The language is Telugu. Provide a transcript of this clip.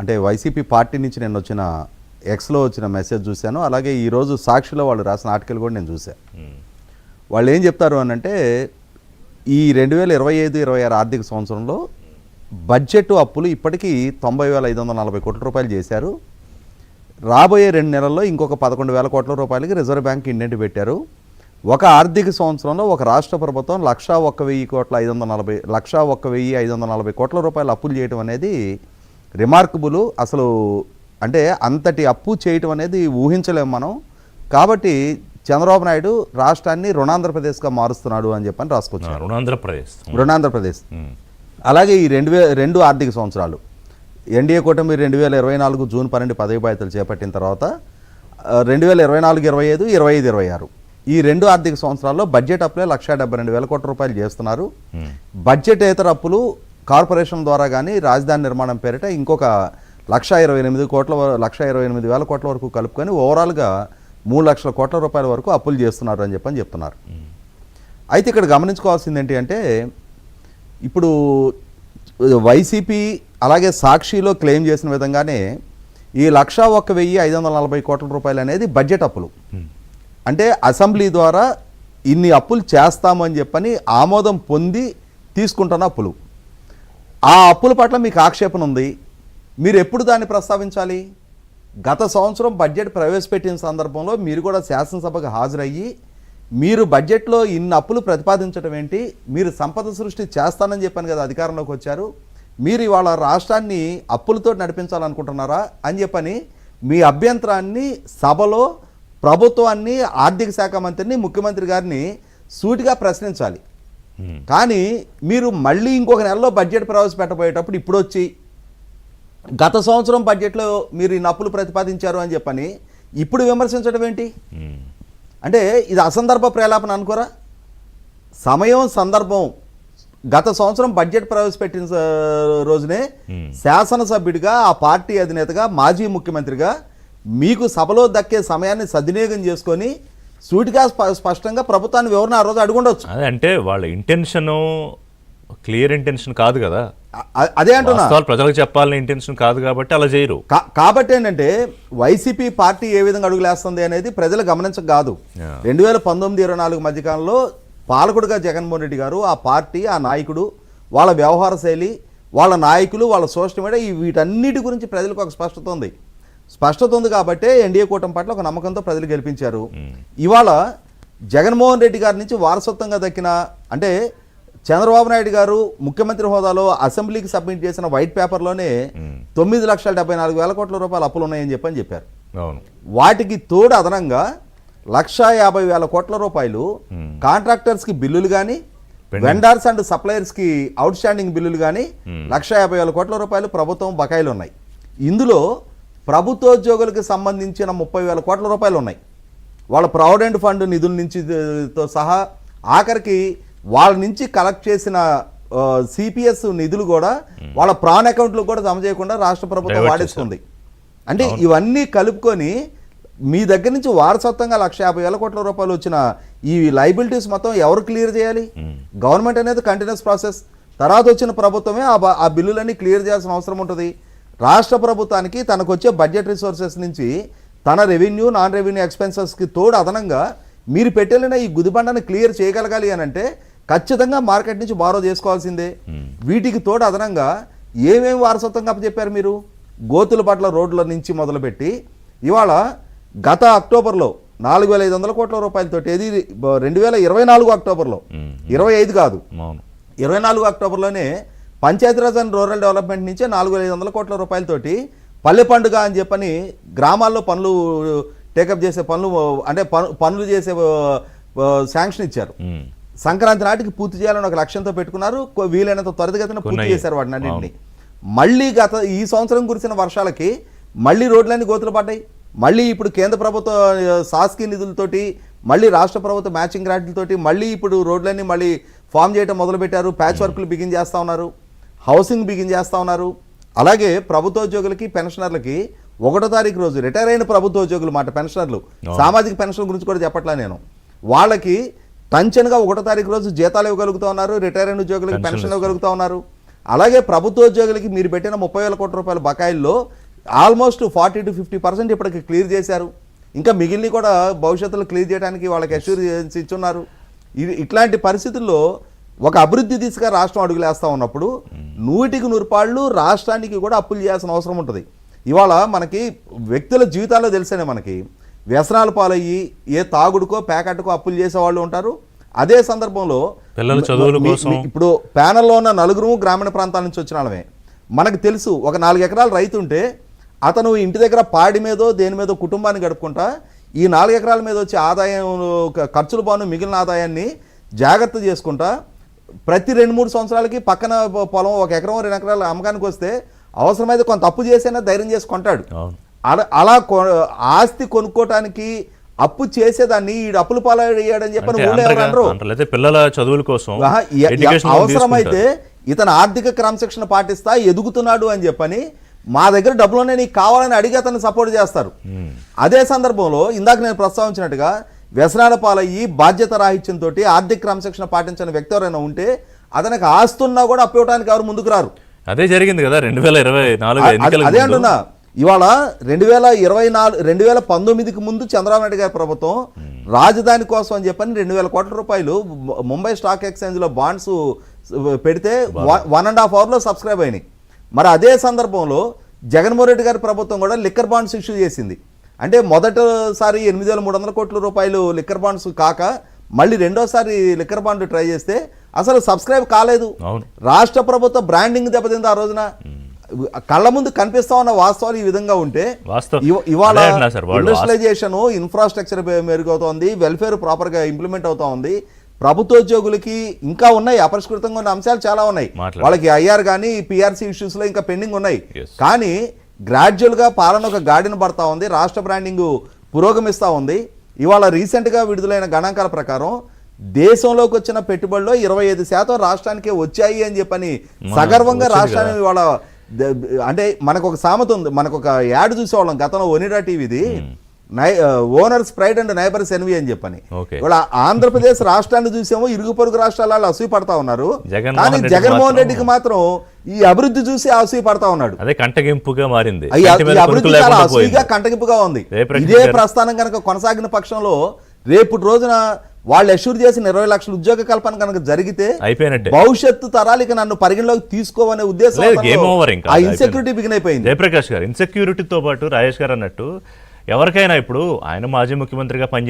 అంటే వైసీపీ పార్టీ నుంచి నేను వచ్చిన ఎక్స్లో వచ్చిన మెసేజ్ చూశాను. అలాగే ఈరోజు సాక్షిలో వాళ్ళు రాసిన ఆర్టికల్ కూడా నేను చూశాను. వాళ్ళు ఏం చెప్తారు అని అంటే, ఈ 2025-26 ఆర్థిక సంవత్సరంలో బడ్జెట్ అప్పులు ఇప్పటికీ 90,540 కోట్ల రూపాయలు చేశారు. రాబోయే 2 నెలల్లో ఇంకొక 11,000 కోట్ల రూపాయలకి రిజర్వ్ బ్యాంక్ ఇండెంట్ పెట్టారు. ఒక ఆర్థిక సంవత్సరంలో ఒక రాష్ట్ర ప్రభుత్వం 101,540 కోట్ల రూపాయలు అప్పులు చేయడం అనేది రిమార్కబుల్. అసలు అంటే అంతటి అప్పు చేయటం అనేది ఊహించలేము మనం. కాబట్టి చంద్రబాబు నాయుడు రాష్ట్రాన్ని రుణాంధ్రప్రదేశ్గా మారుస్తున్నాడు అని చెప్పని రాసుకొచ్చారు. రుణాంధ్రప్రదేశ్. అలాగే ఈ 2 ఆర్థిక సంవత్సరాలు ఎన్డీఏ కూటమి 2024 జూన్ 12 పదవి బాధ్యతలు చేపట్టిన తర్వాత 2024-25, 25-26 ఈ 2 ఆర్థిక సంవత్సరాల్లో బడ్జెట్ అప్పులే 172,000 కోట్ల రూపాయలు చేస్తున్నారు. బడ్జెట్ ఏతర అప్పులు కార్పొరేషన్ ద్వారా కానీ రాజధాని నిర్మాణం పేరిట ఇంకొక 128,000 కోట్ల వరకు కలుపుకొని ఓవరాల్గా 3 లక్షల కోట్ల రూపాయల వరకు అప్పులు చేస్తున్నారు అని చెప్తున్నారు. అయితే ఇక్కడ గమనించుకోవాల్సింది ఏంటి అంటే, ఇప్పుడు వైసీపీ అలాగే సాక్షిలో క్లెయిమ్ చేసిన విధంగానే ఈ 101,540 కోట్ల రూపాయలు అనేది బడ్జెట్ అప్పులు. అంటే అసెంబ్లీ ద్వారా ఇన్ని అప్పులు చేస్తామని చెప్పని ఆమోదం పొంది తీసుకుంటున్న అప్పులు. ఆ అప్పుల పట్ల మీకు ఆక్షేపణ ఉంది. మీరు ఎప్పుడు దాన్ని ప్రస్తావించాలి? గత సంవత్సరం బడ్జెట్ ప్రవేశపెట్టిన సందర్భంలో మీరు కూడా శాసనసభకు హాజరయ్యి మీరు బడ్జెట్లో ఇన్ని అప్పులు ప్రతిపాదించడం ఏంటి, మీరు సంపద సృష్టి చేస్తానని చెప్పాను కదా అధికారంలోకి వచ్చారు, మీరు ఇవాళ రాష్ట్రాన్ని అప్పులతో నడిపించాలనుకుంటున్నారా అని చెప్పని మీ అభ్యంతరాన్ని సభలో ప్రభుత్వాన్ని, ఆర్థిక శాఖ మంత్రిని, ముఖ్యమంత్రి గారిని సూటిగా ప్రశ్నించాలి. కానీ మీరు మళ్ళీ ఇంకొక నెలలో బడ్జెట్ ప్రవేశపెట్టబోయేటప్పుడు ఇప్పుడు వచ్చి గత సంవత్సరం బడ్జెట్లో మీరు ఈ అప్పులు ప్రతిపాదించారు అని చెప్పని ఇప్పుడు విమర్శించడం ఏంటి? అంటే ఇది అసందర్భ ప్రేలాపన అనుకోరా? సమయం, సందర్భం. గత సంవత్సరం బడ్జెట్ ప్రవేశపెట్టిన రోజునే శాసనసభ్యుడిగా, ఆ పార్టీ అధినేతగా, మాజీ ముఖ్యమంత్రిగా మీకు సభలో దక్కే సమయాన్ని సద్వినియోగం చేసుకొని సూటిగా స్పష్టంగా ప్రభుత్వాన్ని వివరణ ఆ రోజు అడుగుండొచ్చు. అదే అంటే వాళ్ళ ఇంటెన్షన్ క్లియర్ ఇంటెన్షన్ కాదు కదా. అదే అంటున్నా, ప్రజలకు చెప్పాలని ఇంటెన్షన్ కాదు కాబట్టి అలా చేయరు. కాబట్టి ఏంటంటే వైసీపీ పార్టీ ఏ విధంగా అడుగులేస్తుంది అనేది ప్రజలు గమనించక కాదు. 2019-24 మధ్యకాలంలో పాలకుడుగా జగన్మోహన్ రెడ్డి గారు, ఆ పార్టీ, ఆ నాయకుడు, వాళ్ళ వ్యవహార శైలి, వాళ్ళ నాయకులు, వాళ్ళ సోషల్ మీడియా, వీటన్నిటి గురించి ప్రజలకు ఒక స్పష్టత ఉంది కాబట్టే ఎన్డీఏ కూటమి పట్ల ఒక నమ్మకంతో ప్రజలు గెలిపించారు. ఇవాళ జగన్మోహన్ రెడ్డి గారి నుంచి వారసత్వంగా దక్కిన, అంటే చంద్రబాబు నాయుడు గారు ముఖ్యమంత్రి హోదాలో అసెంబ్లీకి సబ్మిట్ చేసిన వైట్ పేపర్లోనే 9,74,000 కోట్ల రూపాయలు అప్పులు ఉన్నాయని చెప్పారు. వాటికి తోడు అదనంగా 150,000 కోట్ల రూపాయలు కాంట్రాక్టర్స్కి బిల్లులు కానీ, వెండర్స్ అండ్ సప్లయర్స్కి అవుట్ స్టాండింగ్ బిల్లులు కానీ 150,000 కోట్ల రూపాయలు ప్రభుత్వం బకాయిలు ఉన్నాయి. ఇందులో ప్రభుత్వోద్యోగులకు సంబంధించిన 30,000 కోట్ల రూపాయలు ఉన్నాయి. వాళ్ళ ప్రావిడెంట్ ఫండ్ నిధుల నుంచి తో సహా ఆఖరికి వాళ్ళ నుంచి కలెక్ట్ చేసిన సిపిఎస్ నిధులు కూడా వాళ్ళ ప్రాన్ అకౌంట్లో కూడా జమ చేయకుండా రాష్ట్ర ప్రభుత్వం వాడేస్తుంది. అంటే ఇవన్నీ కలుపుకొని మీ దగ్గర నుంచి వారసత్వంగా 150,000 కోట్ల రూపాయలు వచ్చిన ఈ లైబిలిటీస్ మొత్తం ఎవరు క్లియర్ చేయాలి? గవర్నమెంట్ అనేది కంటిన్యూస్ ప్రాసెస్. తర్వాత వచ్చిన ప్రభుత్వమే ఆ బిల్లులన్నీ క్లియర్ చేయాల్సిన అవసరం ఉంటుంది. రాష్ట్ర ప్రభుత్వానికి తనకు వచ్చే బడ్జెట్ రిసోర్సెస్ నుంచి తన రెవెన్యూ, నాన్ రెవెన్యూ ఎక్స్పెన్సెస్కి తోడు అదనంగా మీరు పెట్టెలిన ఈ గుదిబండని క్లియర్ చేయగలగాలి అని అంటే ఖచ్చితంగా మార్కెట్ నుంచి బారో చేసుకోవాల్సిందే. వీటికి తోడు అదనంగా ఏమేమి వారసత్వంగా చెప్పారు మీరు? గోతుల పట్ల రోడ్ల నుంచి మొదలుపెట్టి ఇవాళ గత అక్టోబర్లో 4,500 కోట్ల రూపాయలతో, ఏది 2024 అక్టోబర్లో, 25 కాదు, 24 అక్టోబర్లోనే పంచాయతీరాజ్ అండ్ రూరల్ డెవలప్మెంట్ నుంచే 4,500 కోట్ల రూపాయలతోటి పల్లె పండుగ అని చెప్పని గ్రామాల్లో పనులు టేకప్ చేసే పనులు, అంటే పనులు చేసే శాంక్షన్ ఇచ్చారు. సంక్రాంతి నాటికి పూర్తి చేయాలని ఒక లక్ష్యంతో పెట్టుకున్నారు. వీలైనంత త్వరితగతిన పూర్తి చేశారు వాటిని అన్నింటినీ. మళ్ళీ ఈ సంవత్సరం కురిసిన వర్షాలకి మళ్ళీ రోడ్లన్నీ గోతులు పడ్డాయి. మళ్ళీ ఇప్పుడు కేంద్ర ప్రభుత్వ సాస్కీ నిధులతోటి, మళ్ళీ రాష్ట్ర ప్రభుత్వ మ్యాచింగ్ గ్రాంట్లతోటి మళ్ళీ ఇప్పుడు రోడ్లన్నీ మళ్ళీ ఫామ్ చేయడం మొదలుపెట్టారు. ప్యాచ్ వర్క్లు బిగిన్ చేస్తూ ఉన్నారు, హౌసింగ్ బిగిన్ చేస్తూ ఉన్నారు. అలాగే ప్రభుత్వోద్యోగులకి, పెన్షనర్లకి 1వ తారీఖు రోజు రిటైర్ అయిన ప్రభుత్వోద్యోగులు మాట పెన్షనర్లు, సామాజిక పెన్షన్ గురించి కూడా చెప్పట్లా నేను, వాళ్ళకి టంచన్గా 1వ తారీఖు రోజు జీతాలు ఇవ్వగలుగుతూ ఉన్నారు. రిటైర్ అయిన ఉద్యోగులకి పెన్షన్ ఇవ్వగలుగుతూ ఉన్నారు. అలాగే ప్రభుత్వోద్యోగులకి మీరు పెట్టిన 30,000 కోట్ల రూపాయల బకాయిల్లో ఆల్మోస్ట్ 40 to 50% ఇప్పటికి క్లియర్ చేశారు. ఇంకా మిగిలిన కూడా భవిష్యత్తులో క్లియర్ చేయడానికి వాళ్ళకి అష్యూరెన్స్ ఇచ్చున్నారు. ఇట్లాంటి పరిస్థితుల్లో ఒక అభివృద్ధి దిశగా రాష్ట్రం అడుగులేస్తా ఉన్నప్పుడు 100% రాష్ట్రానికి కూడా అప్పులు చేయాల్సిన అవసరం ఉంటుంది. ఇవాళ మనకి వ్యక్తుల జీవితాల్లో తెలిసేనే మనకి వ్యసనాల పాలయ్యి ఏ తాగుడుకో ప్యాకెట్కో అప్పులు చేసేవాళ్ళు ఉంటారు. అదే సందర్భంలో పిల్లల చదువుల కోసం ఇప్పుడు ప్యానెల్లో ఉన్న నలుగురు గ్రామీణ ప్రాంతాల నుంచి వచ్చిన వాళ్ళమే. మనకు తెలుసు ఒక 4 ఎకరాల రైతు ఉంటే అతను ఇంటి దగ్గర పాడి మీదో దేని మీదో కుటుంబాన్ని గడుపుకుంటా ఈ 4 ఎకరాల మీద వచ్చే ఆదాయం ఖర్చులు బాను మిగిలిన ఆదాయాన్ని జాగ్రత్త చేసుకుంటా ప్రతి 2-3 సంవత్సరాలకి పక్కన పొలం 1 ఎకరం 2 ఎకరాలు అమ్మకానికి వస్తే అవసరమైతే కొంత అప్పు చేసైనా ధైర్యం చేసి కొంటాడు. అలా ఆస్తి కొనుక్కోటానికి అప్పు చేసేదాన్ని ఈ అప్పుల పాలయ్యాడని చెప్పని అంటే పిల్లల చదువుల కోసం అవసరమైతే ఇతను ఆర్థిక క్రమశిక్షణ పాటిస్తా ఎదుగుతున్నాడు అని చెప్పని మా దగ్గర డబ్బులోనే నీకు కావాలని అడిగి అతన్ని సపోర్ట్ చేస్తారు. అదే సందర్భంలో ఇందాక నేను ప్రస్తావించినట్టుగా వ్యసనాల పాలయ్యి బాధ్యత రాహిత్యంతో ఆర్థిక క్రమశిక్షణ పాటించిన వ్యక్తి ఎవరైనా ఉంటే అతనికి ఆస్తున్నా కూడా అప్పు ఇవ్వడానికి ఎవరు ముందుకు రారు. అదే జరిగింది కదా 2024 అదే అంటున్నా. ఇవాళ 2019కి ముందు చంద్రబాబు నాయుడు గారి ప్రభుత్వం రాజధాని కోసం అని చెప్పని 2,000 కోట్ల రూపాయలు ముంబై స్టాక్ ఎక్స్చేంజ్ లో బాండ్స్ పెడితే 1.5 అవర్లో సబ్స్క్రైబ్ అయినాయి. మరి అదే సందర్భంలో జగన్మోహన్ రెడ్డి గారి ప్రభుత్వం కూడా లిక్కర్ బాండ్స్ ఇష్యూ చేసింది. అంటే మొదటిసారి 8,300 కోట్ల రూపాయలు లిక్కర్ బాండ్స్ కాక మళ్ళీ రెండోసారి లిక్కర్ బాండ్ ట్రై చేస్తే అసలు సబ్స్క్రైబ్ కాలేదు. రాష్ట్ర ప్రభుత్వ బ్రాండింగ్ దెబ్బతింది ఆ రోజున. కళ్ళ ముందు కనిపిస్తా ఉన్న వాస్తవాలు ఈ విధంగా ఉంటే ఇవాళ ఇండస్ట్రియలైజేషన్ ఇన్ఫ్రాస్ట్రక్చర్ మెరుగవుతోంది, వెల్ఫేర్ ప్రాపర్ గా ఇంప్లిమెంట్ అవుతా ఉంది. ప్రభుత్వోద్యోగులకి ఇంకా ఉన్నాయి, అపరిష్కృతంగా ఉన్న అంశాలు చాలా ఉన్నాయి. వాళ్ళకి ఐఆర్ కానీ పిఆర్సీ ఇష్యూస్ లో ఇంకా పెండింగ్ ఉన్నాయి. కానీ గ్రాడ్యువల్ గా పాలన ఒక గాడిన పడతా ఉంది, రాష్ట్ర బ్రాండింగ్ పురోగమిస్తా ఉంది. ఇవాళ రీసెంట్ గా విడుదలైన గణాంకాల ప్రకారం దేశంలోకి వచ్చిన పెట్టుబడుల్లో 25% రాష్ట్రానికే వచ్చాయి అని చెప్పని సగర్వంగా రాష్ట్రాన్ని ఇవాళ అంటే మనకు ఒక సామెత ఉంది, మనకు ఒక యాడ్ చూసేవాళ్ళం గతంలో ఒనిడా టీవీది owner's pride and neighbour's envy అని చెప్పని. ఇవాళ ఆంధ్రప్రదేశ్ రాష్ట్రాన్ని చూసేమో ఇరుగు పొరుగు రాష్ట్రాల అసూయ పడతా ఉన్నారు. కానీ జగన్మోహన్ రెడ్డికి మాత్రం ఈ అభివృద్ధి చూసి అసూయ పడతా ఉన్నాడు. అదే కంటగింపుగా మారింది. అభివృద్ధి చాలా అసూయగా కంటగింపుగా ఉంది. ఇదే ప్రస్థానం కనుక కొనసాగిన పక్షంలో రేపు రోజున వాళ్ళు అష్యూర్ చేసిన 20 లక్షల ఉద్యోగ కల్పన కనుక జరిగితే భవిష్యత్తు తరాలకి నన్ను పరిగణలోకి తీసుకోవనే ఉద్దేశం ఆ ఇన్సెక్యూరిటీ బిగిన్ అయిపోయింది. జయప్రకాష్ గారు, ఇన్సెక్యూరిటీతో పాటు రాజేష్ గారు అన్నట్టు ఎవరికైనా ఇప్పుడు ఆయన మాజీ ముఖ్యమంత్రిగా పనిచేసి